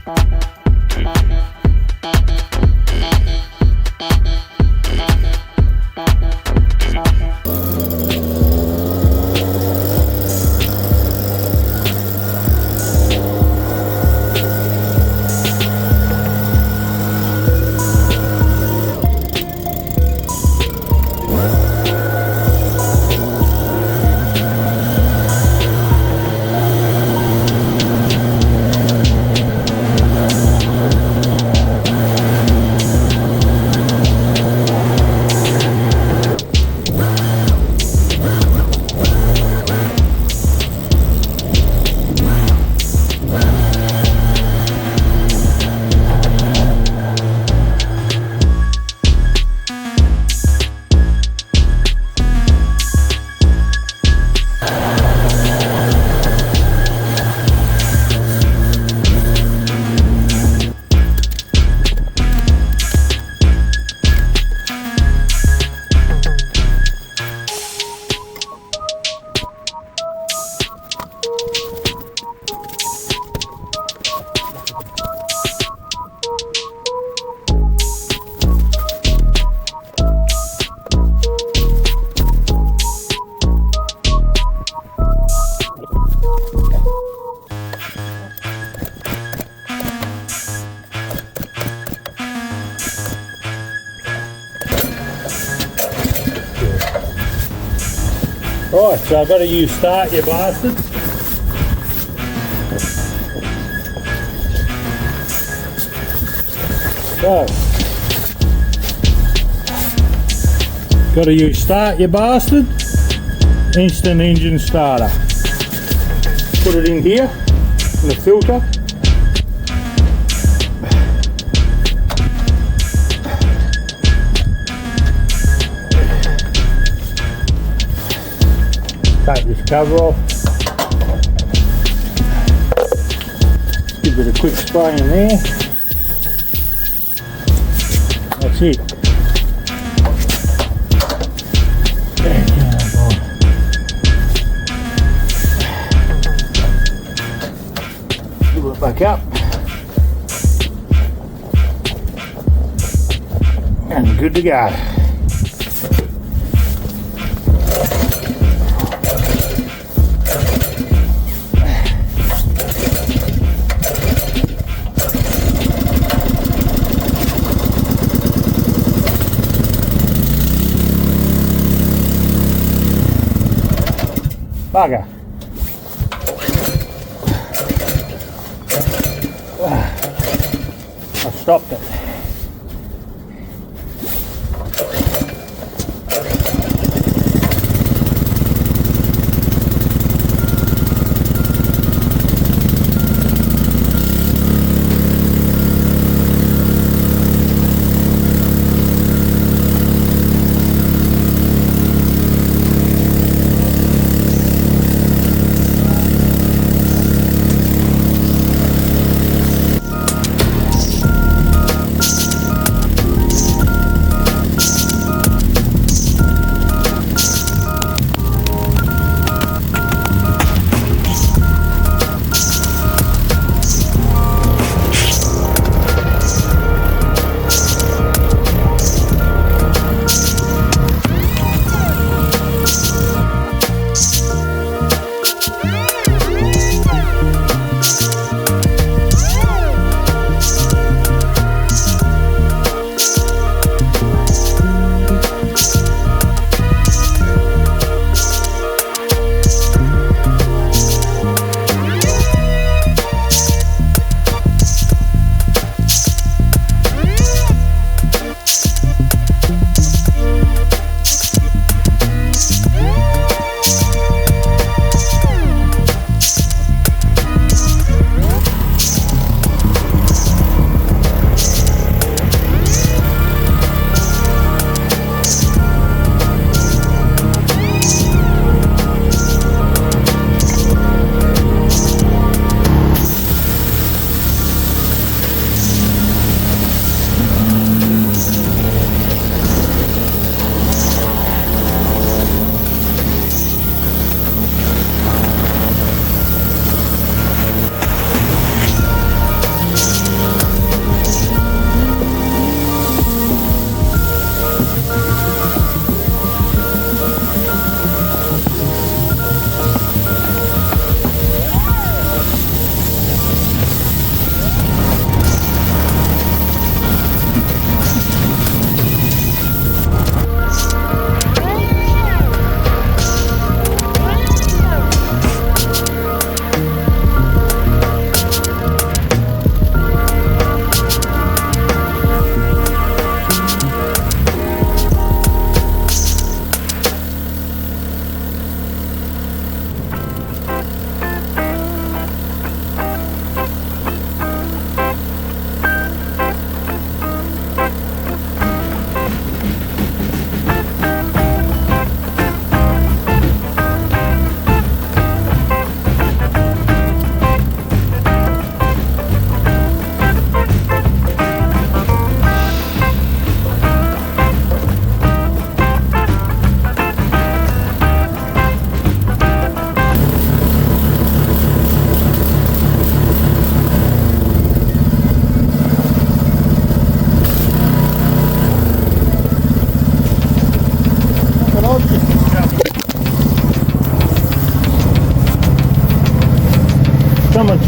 Right, so I've got to use start, you bastards. So, got to use start, you bastard. Instant engine starter. Put it in here, in the filter. Take this cover off. Give it a quick spray in there. That's it. Pull it back up. And good to go. Bugger. I stopped it.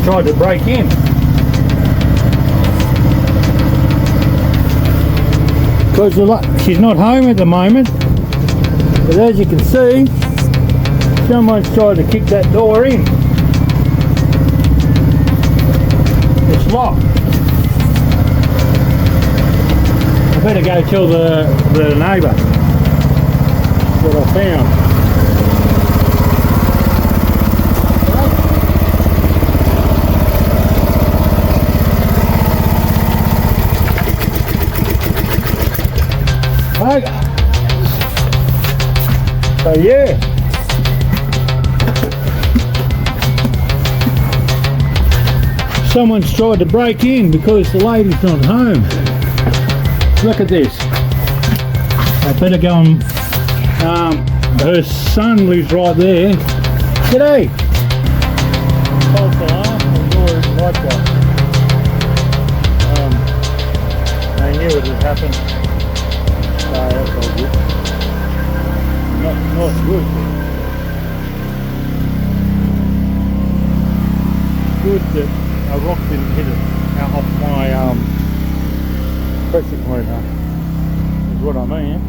tried to break in. Because she's not home at the moment, but as you can see, someone's tried to kick that door in. It's locked. I better go tell the neighbour what I found. Okay. So yeah. Someone's tried to break in because the lady's not home. Look at this. I better go and her son lives right there. G'day. False alarm or your light bulb. They knew it had happened. So that's all good. Not good. Good that a rock didn't hit it out off my pressure cleaner, is what I mean.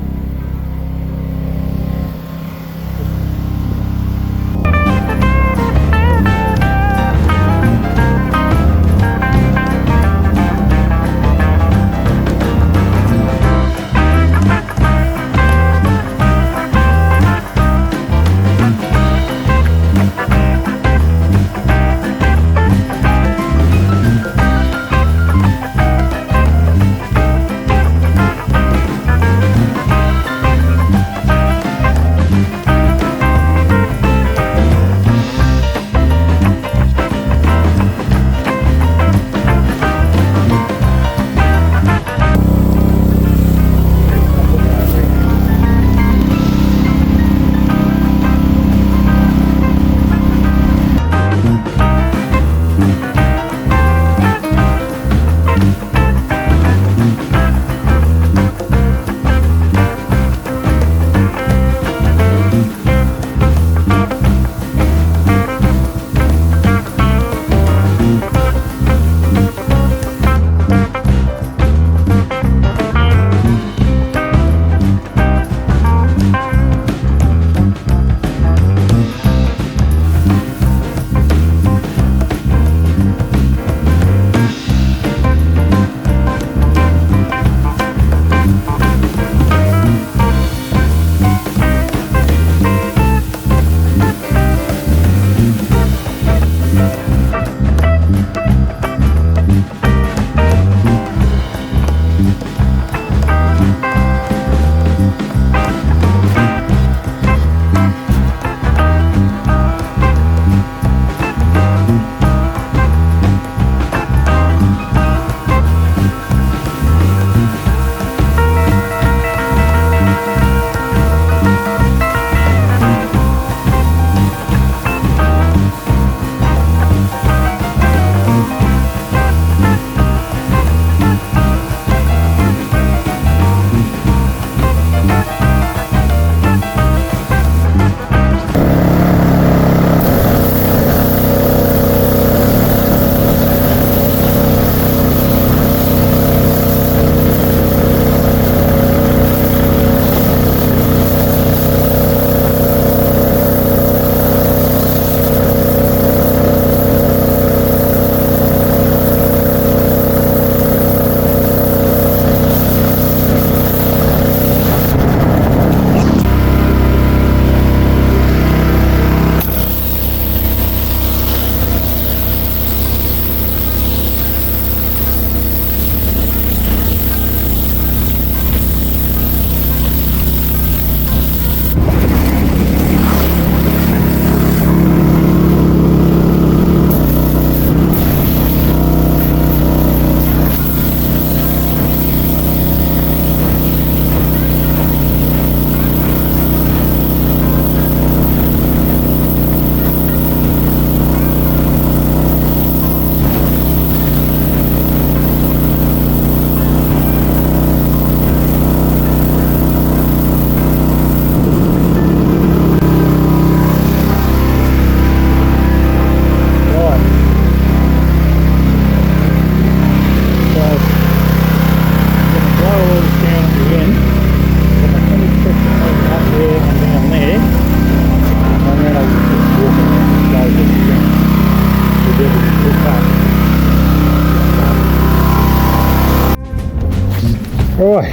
Right,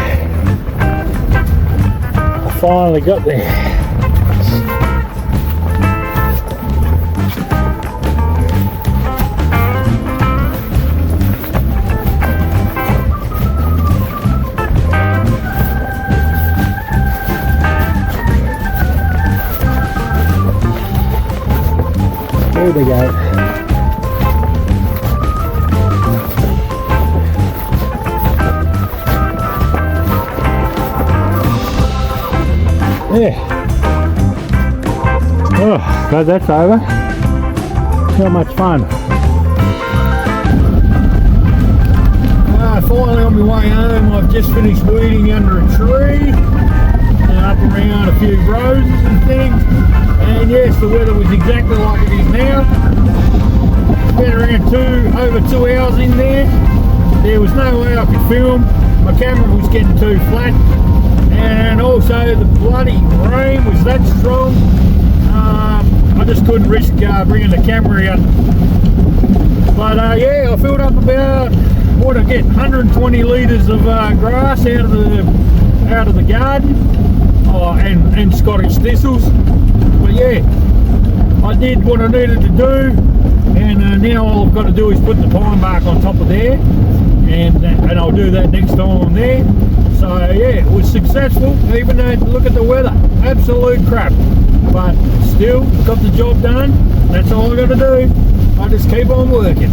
I finally got there. There we go. Yeah. Oh, glad that's over. Not much fun. Finally on my way home, I've just finished weeding under a tree and up around a few roses and things. And yes, the weather was exactly like it is now. Spent around over 2 hours in there. There was no way I could film. My camera was getting too flat. And also the bloody rain was that strong. I just couldn't risk bringing the camera out. But yeah, I filled up about, what I get, 120 litres of grass out of the garden, and Scottish thistles. But yeah, I did what I needed to do, and now all I've got to do is put the pine bark on top of there, and I'll do that next time I'm there. So yeah, it was successful, even though, look at the weather, absolute crap, but still got the job done. That's all I got to do. I just keep on working.